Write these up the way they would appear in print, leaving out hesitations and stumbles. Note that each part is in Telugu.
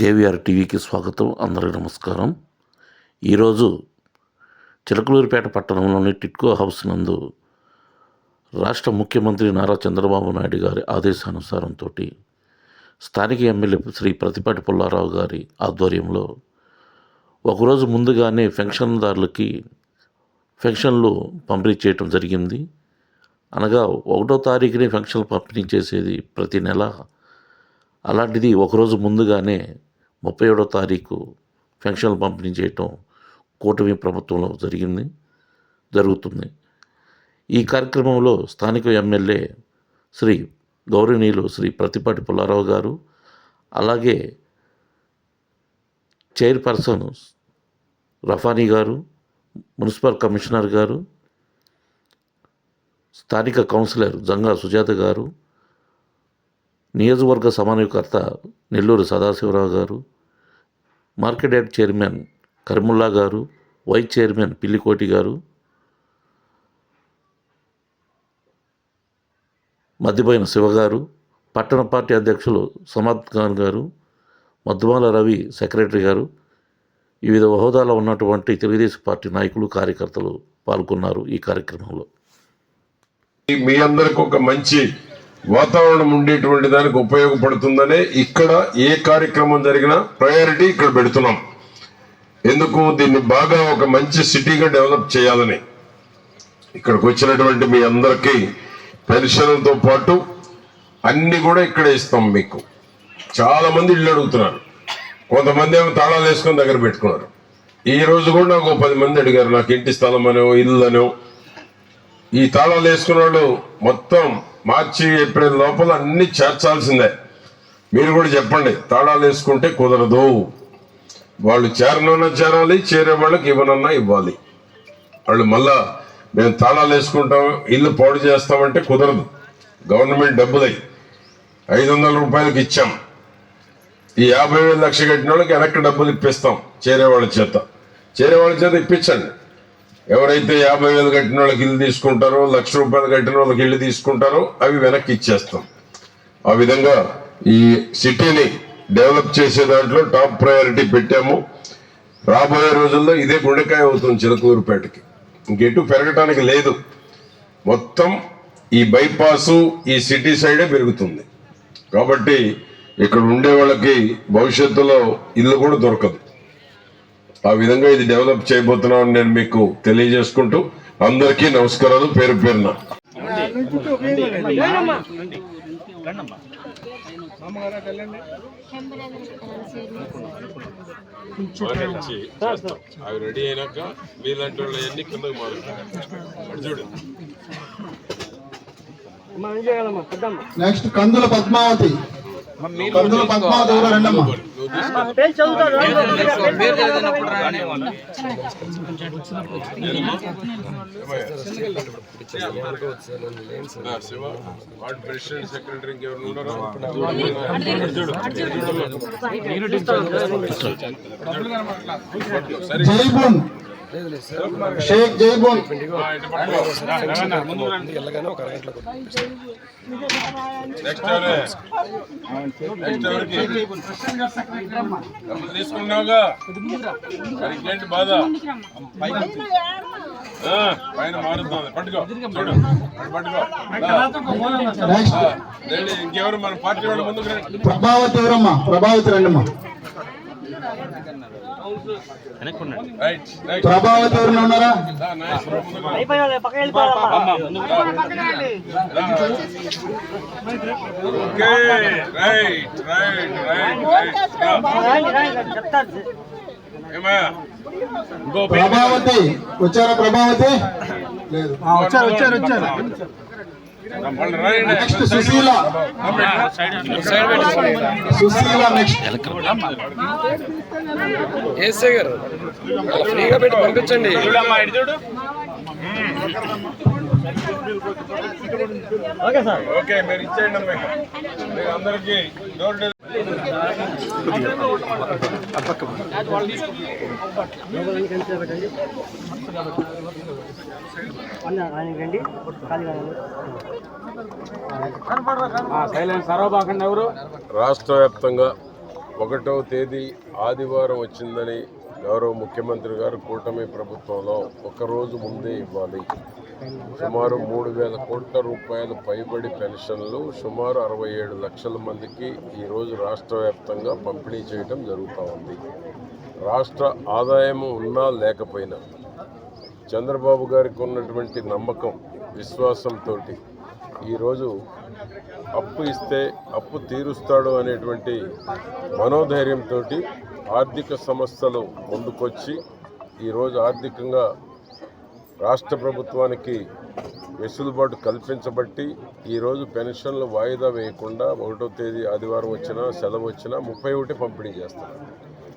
జేవీఆర్ టీవీకి స్వాగతం. అందరికీ నమస్కారం. ఈరోజు చిలకలూరిపేట పట్టణంలోని టిట్కో హౌస్ నందు రాష్ట్ర ముఖ్యమంత్రి నారా చంద్రబాబు నాయుడు గారి ఆదేశానుసారంతో స్థానిక ఎమ్మెల్యే శ్రీ ప్రతిపాటి పుల్లారావు గారి ఆధ్వర్యంలో ఒకరోజు ముందుగానే పెన్షన్దారులకి పెన్షన్లు పంపిణీ చేయటం జరిగింది. అనగా 1వ తారీఖునే పెన్షన్లు పంపిణీ చేసేది ప్రతి నెల. అలాంటిది ఒకరోజు ముందుగానే 31వ తారీఖు పెన్షన్లు పంపిణీ చేయటం కూటమి ప్రభుత్వంలో జరుగుతుంది. ఈ కార్యక్రమంలో స్థానిక ఎమ్మెల్యే శ్రీ గౌరవనీయులు శ్రీ ప్రతిపాటి పుల్లారావు గారు, అలాగే చైర్పర్సన్ రఫానీ గారు, మున్సిపల్ కమిషనర్ గారు, స్థానిక కౌన్సిలర్ జంగా సుజాత గారు, నియోజకవర్గ సమన్వయకర్త నెల్లూరు సదాశివరావు గారు, మార్కెట్ యార్డ్ చైర్మన్ కరిముల్లా గారు, వైస్ చైర్మన్ పిల్లికోటి గారు, మద్దిపోయిన శివ గారు, పట్టణ పార్టీ అధ్యక్షులు సమద్ ఖాన్ గారు, మద్దుమాల రవి సెక్రటరీ గారు, వివిధ హోదాలో ఉన్నటువంటి తెలుగుదేశం పార్టీ నాయకులు, కార్యకర్తలు పాల్గొన్నారు. ఈ కార్యక్రమంలో మీ అందరికి ఒక మంచి వాతావరణం ఉండేటువంటి దానికి ఉపయోగపడుతుందనే ఇక్కడ ఏ కార్యక్రమం జరిగినా ప్రయారిటీ ఇక్కడ పెడుతున్నాం. ఎందుకు, దీన్ని బాగా ఒక మంచి సిటీగా డెవలప్ చేయాలని. ఇక్కడికి వచ్చినటువంటి మీ అందరికీ పెన్షన్లతో పాటు అన్ని కూడా ఇక్కడే ఇస్తాం. మీకు చాలా మంది ఇళ్ళు అడుగుతున్నారు, కొంతమంది ఏమో తాళాలు వేసుకొని దగ్గర పెట్టుకున్నారు. ఈ రోజు కూడా నాకు 10 మంది అడిగారు, నాకు ఇంటి స్థలం అనో ఇల్లు అనో. ఈ తాళాలు వేసుకున్న వాళ్ళు మొత్తం మార్చి ఏప్రిల్ లోపల అన్ని చేర్చాల్సిందే. మీరు కూడా చెప్పండి, తాళాలు వేసుకుంటే కుదరదు. వాళ్ళు చేరనన్నా చేరాలి, చేరే వాళ్ళకి ఇవ్వనన్నా ఇవ్వాలి. వాళ్ళు మళ్ళా మేము తాళాలు వేసుకుంటాం, ఇల్లు పాడు చేస్తామంటే కుదరదు. గవర్నమెంట్ డబ్బులై 500 రూపాయలకి ఇచ్చాం. ఈ 50,000 లక్ష కట్టిన వాళ్ళకి వెనక్కి డబ్బులు ఇప్పిస్తాం. చేరే వాళ్ళ చేత ఇప్పించండి. ఎవరైతే 50,000 కట్టిన వాళ్ళకి ఇల్లు తీసుకుంటారో, 1,00,000 రూపాయలు కట్టిన వాళ్ళకి ఇల్లు తీసుకుంటారో అవి వెనక్కి ఇచ్చేస్తాం. ఆ విధంగా ఈ సిటీని డెవలప్ చేసే దాంట్లో టాప్ ప్రయారిటీ పెట్టాము. రాబోయే రోజుల్లో ఇదే గుండెకాయ అవుతుంది చిలకలూరుపేటకి. ఇంకెటు పెరగటానికి లేదు. మొత్తం ఈ బైపాసు ఈ సిటీ సైడే పెరుగుతుంది. కాబట్టి ఇక్కడ ఉండే వాళ్ళకి భవిష్యత్తులో ఇల్లు కూడా దొరకదు. ఆ విధంగా ఇది డెవలప్ చేయబోతున్నామని నేను మీకు తెలియజేసుకుంటూ అందరికీ నమస్కారాలు పేరు పేరున. అవి రెడీ అయినాక వీళ్ళంటే వాళ్ళు కిందకు మారుతారు. చూడు, నెక్స్ట్ కందుల పద్మావతి. కందుల పద్మావతి ఎవరో రండమ్మా. వార్డ్ ప్రెసిడెంట్ సెక్రటరీ ఇంకెవరు ఉన్నారో జైబూన్ షేక్ జైబూన్. తీసుకున్నావుగా ఇంకేంటి బాధ? పైన మారుతుంది. పట్టుకో, చూడు, పట్టుకో. ఇంకెవరు మన పార్టీ వాళ్ళు ముందుకు రండి. ప్రభావతి ఎవరమ్మా? ప్రభావతి రండమ్మా. ప్రభావతి ఎవరైనా ఉన్నారా? ప్రభావతి వచ్చారా? ప్రభావతి లేదు. వచ్చారు. నెక్స్ట్ సుశీల. నెక్స్ట్ ఏసే గారు ఫ్రీగా పెట్టి పంపించండి. ఓకే, మీరు ఇచ్చేయండి. మీరు అందరికి డోర్ రాష్ట్ర వ్యాప్తంగా 1వ తేదీ ఆదివారం వచ్చిందని గౌరవ ముఖ్యమంత్రి గారు కూటమి ప్రభుత్వంలో ఒకరోజు ముందే ఇవ్వాలి. సుమారు 3,000 కోట్ల రూపాయలు పైబడి పెన్షన్లు సుమారు 67 లక్షల మందికి ఈరోజు రాష్ట్ర వ్యాప్తంగా పంపిణీ చేయడం జరుగుతూ ఉంది. రాష్ట్ర ఆదాయం ఉన్నా లేకపోయినా చంద్రబాబు గారికి ఉన్నటువంటి నమ్మకం, విశ్వాసంతో ఈరోజు అప్పు ఇస్తే అప్పు తీరుస్తాడు అనేటువంటి మనోధైర్యంతో ఆర్థిక సంస్థలు ముందుకొచ్చి ఈరోజు ఆర్థికంగా రాష్ట్ర ప్రభుత్వానికి వెసులుబాటు కల్పించబట్టి ఈరోజు పెన్షన్లు వాయిదా వేయకుండా 1వ తేదీ ఆదివారం వచ్చినా సెలవు వచ్చినా 31 పంపిణీ చేస్తారు.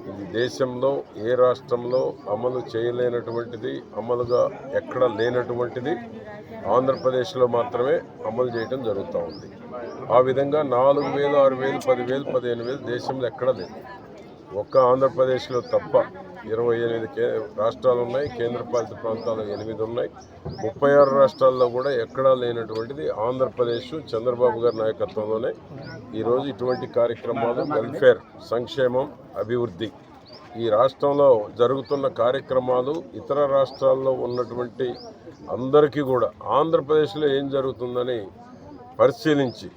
ఇది దేశంలో ఏ రాష్ట్రంలో అమలు చేయలేనటువంటిది, అమలుగా ఎక్కడ లేనటువంటిది ఆంధ్రప్రదేశ్లో మాత్రమే అమలు చేయడం జరుగుతూ ఉంది. ఆ విధంగా 4,000, 6,000, 10,000, 15,000 దేశంలో ఎక్కడా లేదు. ఒక్క ఆంధ్రప్రదేశ్లో తప్ప 28 రాష్ట్రాలు ఉన్నాయి, కేంద్రపాలిత ప్రాంతాలు 8 ఉన్నాయి. 36 రాష్ట్రాల్లో కూడా ఎక్కడా లేనటువంటిది ఆంధ్రప్రదేశ్ చంద్రబాబు గారి నాయకత్వంలోనే ఈరోజు ఇటువంటి కార్యక్రమాలు, వెల్ఫేర్, సంక్షేమం, అభివృద్ధి ఈ రాష్ట్రంలో జరుగుతున్న కార్యక్రమాలు ఇతర రాష్ట్రాల్లో ఉన్నటువంటి అందరికీ కూడా ఆంధ్రప్రదేశ్లో ఏం జరుగుతుందని పరిశీలించి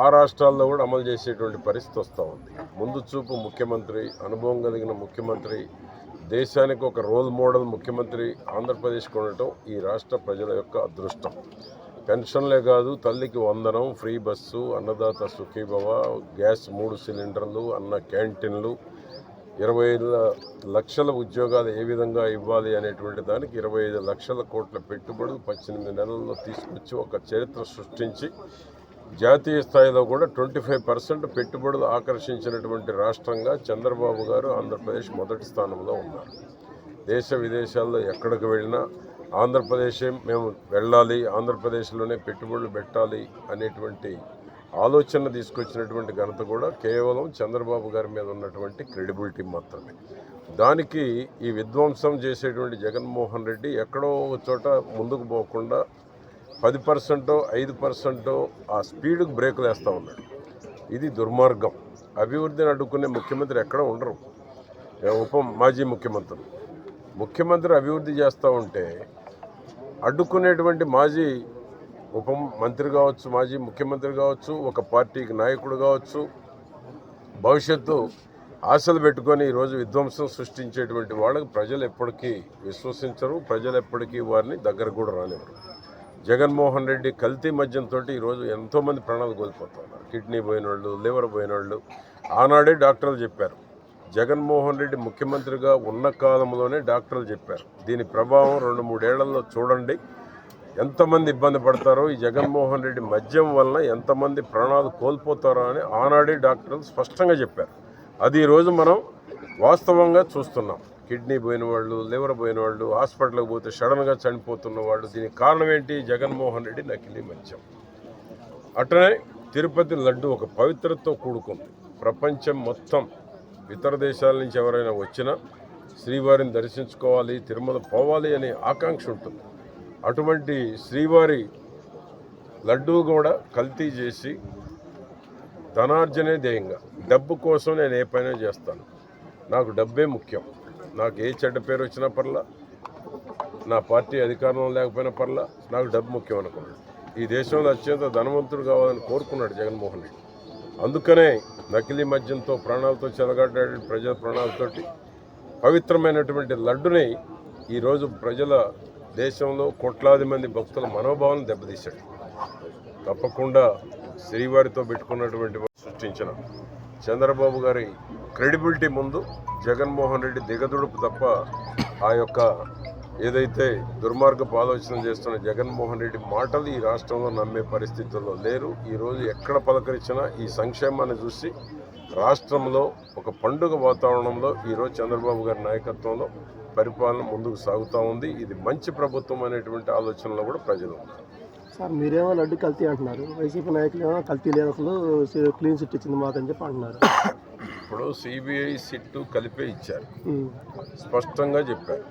ఆ రాష్ట్రాల్లో కూడా అమలు చేసేటువంటి పరిస్థితి వస్తూ ఉంది. ముందు చూపు ముఖ్యమంత్రి, అనుభవం కలిగిన ముఖ్యమంత్రి, దేశానికి ఒక రోల్ మోడల్ ముఖ్యమంత్రి ఆంధ్రప్రదేశ్కి ఉండటం ఈ రాష్ట్ర ప్రజల యొక్క అదృష్టం. పెన్షన్లే కాదు, తల్లికి వందనం, free bus, Annadata Sukhibhava, gas 3 సిలిండర్లు, అన్న క్యాంటీన్లు, 25 లక్షల ఉద్యోగాలు ఏ విధంగా ఇవ్వాలి అనేటువంటి దానికి 25 లక్షల కోట్ల పెట్టుబడులు 18 నెలల్లో తీసుకొచ్చి ఒక చరిత్ర సృష్టించి జాతీయ స్థాయిలో కూడా 25% పెట్టుబడులు ఆకర్షించినటువంటి రాష్ట్రంగా చంద్రబాబు గారు ఆంధ్రప్రదేశ్ మొదటి స్థానంలో ఉన్నారు. దేశ విదేశాల్లో ఎక్కడికి వెళ్ళినా ఆంధ్రప్రదేశే మేము వెళ్ళాలి, ఆంధ్రప్రదేశ్లోనే పెట్టుబడులు పెట్టాలి అనేటువంటి ఆలోచన తీసుకొచ్చినటువంటి ఘనత కూడా కేవలం చంద్రబాబు గారి మీద ఉన్నటువంటి క్రెడిబిలిటీ మాత్రమే. దానికి ఈ విధ్వంసం చేసేటువంటి జగన్మోహన్ రెడ్డి ఎక్కడో ఒక చోట ముందుకు పోకుండా 10%, 5% ఆ స్పీడ్కి బ్రేకులు వేస్తూ ఉన్నాడు. ఇది దుర్మార్గం. అభివృద్ధిని అడ్డుకునే ముఖ్యమంత్రి ఎక్కడ ఉండరు. మాజీ ముఖ్యమంత్రి అభివృద్ధి చేస్తూ ఉంటే అడ్డుకునేటువంటి మాజీ ఉప మంత్రి కావచ్చు, మాజీ ముఖ్యమంత్రి కావచ్చు, ఒక పార్టీకి నాయకుడు కావచ్చు, భవిష్యత్తు ఆశలు పెట్టుకొని ఈరోజు విధ్వంసం సృష్టించేటువంటి వాళ్ళకి ప్రజలు ఎప్పటికీ విశ్వసించరు, ప్రజలు ఎప్పటికీ వారిని దగ్గర కూడా రానివ్వరు. జగన్మోహన్ రెడ్డి కల్తీ మద్యంతో ఈరోజు ఎంతోమంది ప్రాణాలు కోల్పోతున్నారు. కిడ్నీ పోయిన వాళ్ళు, లివర్ పోయిన వాళ్ళు. ఆనాడే డాక్టర్లు చెప్పారు, జగన్మోహన్ రెడ్డి ముఖ్యమంత్రిగా ఉన్న కాలంలోనే డాక్టర్లు చెప్పారు, దీని ప్రభావం 2-3 ఏళ్లలో చూడండి, ఎంతమంది ఇబ్బంది పడతారో, ఈ జగన్మోహన్ రెడ్డి మద్యం వలన ఎంతమంది ప్రాణాలు కోల్పోతారో అని ఆనాడే డాక్టర్లు స్పష్టంగా చెప్పారు. అది ఈరోజు మనం వాస్తవంగా చూస్తున్నాం. కిడ్నీ పోయిన వాళ్ళు, లివర్ పోయిన వాళ్ళు, హాస్పిటల్కి పోతే సడన్గా చనిపోతున్న వాళ్ళు. దీనికి కారణం ఏంటి? జగన్మోహన్ రెడ్డి నకిలీ మద్యం. అట్లనే తిరుపతి లడ్డు ఒక పవిత్రతతో కూడుకుంది. ప్రపంచం మొత్తం ఇతర దేశాల నుంచి ఎవరైనా వచ్చినా శ్రీవారిని దర్శించుకోవాలి, తిరుమల పోవాలి అనే ఆకాంక్ష ఉంటుంది. అటువంటి శ్రీవారి లడ్డూ కూడా కల్తీ చేసి ధనార్జనే ధ్యేయంగా, డబ్బు కోసం నేను ఏ పైన చేస్తాను, నాకు డబ్బే ముఖ్యం, నాకు ఏ చెడ్డ పేరు వచ్చినా పర్లా, నా పార్టీ అధికారంలో లేకపోయినా పర్లా, నాకు డబ్బు ముఖ్యం అనుకున్నాడు. ఈ దేశంలో అత్యంత ధనవంతుడు కావాలని కోరుకున్నాడు జగన్మోహన్ రెడ్డి. అందుకనే నకిలీ మద్యంతో ప్రాణాలతో చెలగాడాడు, ప్రజల ప్రాణాలతోటి పవిత్రమైనటువంటి లడ్డుని ఈరోజు ప్రజల దేశంలో కోట్లాది మంది భక్తుల మనోభావాలను దెబ్బతీశాడు. తప్పకుండా శ్రీవారితో పెట్టుకున్నటువంటి సృష్టించిన చంద్రబాబు గారి క్రెడిబిలిటీ ముందు జగన్మోహన్ రెడ్డి దిగదుడుపు తప్ప ఆ యొక్క ఏదైతే దుర్మార్గపు ఆలోచన చేస్తున్న జగన్మోహన్ రెడ్డి మాటలు ఈ రాష్ట్రంలో నమ్మే పరిస్థితుల్లో లేరు. ఈరోజు ఎక్కడ పలకరించినా ఈ సంక్షేమాన్ని చూసి రాష్ట్రంలో ఒక పండుగ వాతావరణంలో ఈరోజు చంద్రబాబు గారి నాయకత్వంలో పరిపాలన ముందుకు సాగుతూ ఉంది. ఇది మంచి ప్రభుత్వం అనేటువంటి ఆలోచనలో కూడా ప్రజలు ఉన్నారు. సార్, మీరేమో లడ్డు కల్తీ అంటున్నారు, వైసీపీ నాయకులు ఏమో కల్తీ లేదు, అసలు క్లీన్ చిట్ ఇచ్చింది మాకని చెప్పి అంటున్నారు. ఇప్పుడు సిబిఐ సిట్టు కలిపే ఇచ్చారు, స్పష్టంగా చెప్పారు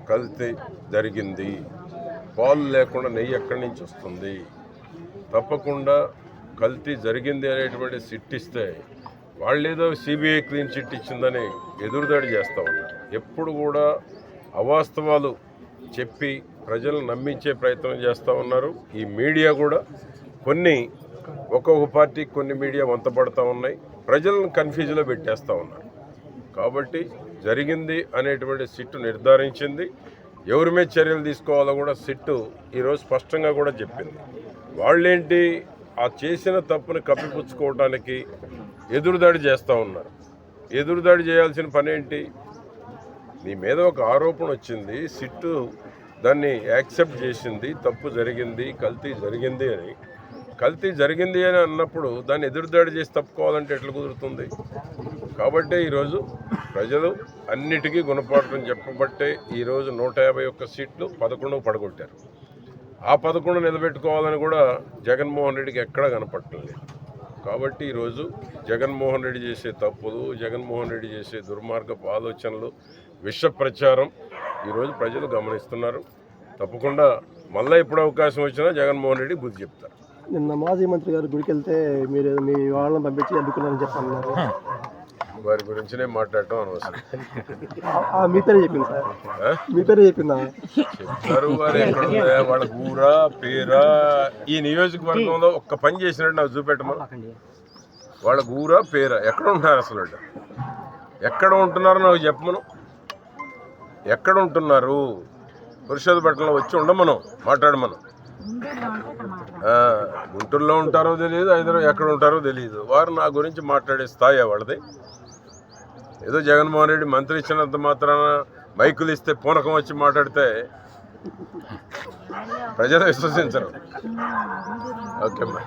కల్తీ జరిగింది, పాలు లేకుండా నెయ్యి ఎక్కడి నుంచి వస్తుంది, తప్పకుండా కల్తీ జరిగింది అనేటువంటి సిట్ ఇస్తే వాళ్ళేదో సిబిఐ క్లీన్ చిట్ ఇచ్చిందని ఎదురుదాడి చేస్తూ ఉన్నారు. ఎప్పుడు కూడా అవాస్తవాలు చెప్పి ప్రజలను నమ్మించే ప్రయత్నం చేస్తూ ఉన్నారు. ఈ మీడియా కూడా ఒక్కొక్క పార్టీకి కొన్ని మీడియా వంతపడుతూ ఉన్నాయి, ప్రజలను కన్ఫ్యూజ్లో పెట్టేస్తూ ఉన్నారు. కాబట్టి జరిగింది అనేటువంటి సిట్టు నిర్ధారించింది. ఎవరి మీద చర్యలు తీసుకోవాలో కూడా సిట్టు ఈరోజు స్పష్టంగా కూడా చెప్పింది. వాళ్ళేంటి ఆ చేసిన తప్పుని కప్పిపుచ్చుకోవడానికి ఎదురుదాడి చేస్తూ ఉన్నారు. ఎదురుదాడి చేయాల్సిన పని ఏంటి? నీ మీద ఒక ఆరోపణ వచ్చింది, సిట్టు దాన్ని యాక్సెప్ట్ చేసింది, తప్పు జరిగింది, కల్తీ జరిగింది అని. కల్తీ జరిగింది అని అన్నప్పుడు దాన్ని ఎదురుదాడి చేసి తప్పుకోవాలంటే ఎట్లా కుదురుతుంది? కాబట్టి ఈరోజు ప్రజలు అన్నిటికీ గుణపాఠం చెప్పబట్టే ఈరోజు 151 సీట్లు 11 పడగొట్టారు. ఆ 11 నిలబెట్టుకోవాలని కూడా జగన్మోహన్ రెడ్డికి ఎక్కడా కనపడలేదు. కాబట్టి ఈరోజు జగన్మోహన్ రెడ్డి చేసే తప్పులు, జగన్మోహన్ రెడ్డి చేసే దుర్మార్గపు ఆలోచనలు, విష ప్రచారం ఈరోజు ప్రజలు గమనిస్తున్నారు. తప్పకుండా మళ్ళీ ఎప్పుడు అవకాశం వచ్చినా జగన్మోహన్ రెడ్డి బుద్ధి చెప్తారు. నిన్న మాజీ మంత్రి గారు గుడికి వెళ్తే మీరు మీ వాళ్ళని పంపించి అడ్డుకున్నారని చెప్పన్నారు. వారి గురించినే మాట్లాడటం అనవసరం. మీ పేరే చెప్పింది సార్, మీ పేరే చెప్పిందా? చెప్తారు. వారు ఎక్కడ ఉందా, వాళ్ళ ఊరా పేరా, ఈ నియోజకవర్గంలో ఒక్క పని చేసినట్టు నాకు చూపెట్టమా. వాళ్ళ ఊరా పేరా, ఎక్కడ ఉంటున్నారు అసలు, ఎక్కడ ఉంటున్నారో నాకు చెప్పమను. ఎక్కడ ఉంటున్నారు? పురుషోత్తపట్నంలో వచ్చి ఉండమను, మాట్లాడమను. గుంటూరులో ఉంటారో తెలియదు, హైదరాబాద్ ఎక్కడ ఉంటారో తెలియదు. వారు నా గురించి మాట్లాడే స్థాయి వాళ్ళది. ఏదో జగన్మోహన్ రెడ్డి మంత్రి ఇచ్చినంత మాత్రాన మైకులు ఇస్తే పూనకం వచ్చి మాట్లాడితే ప్రజలు విశ్వసించరు. ఓకే అమ్మా.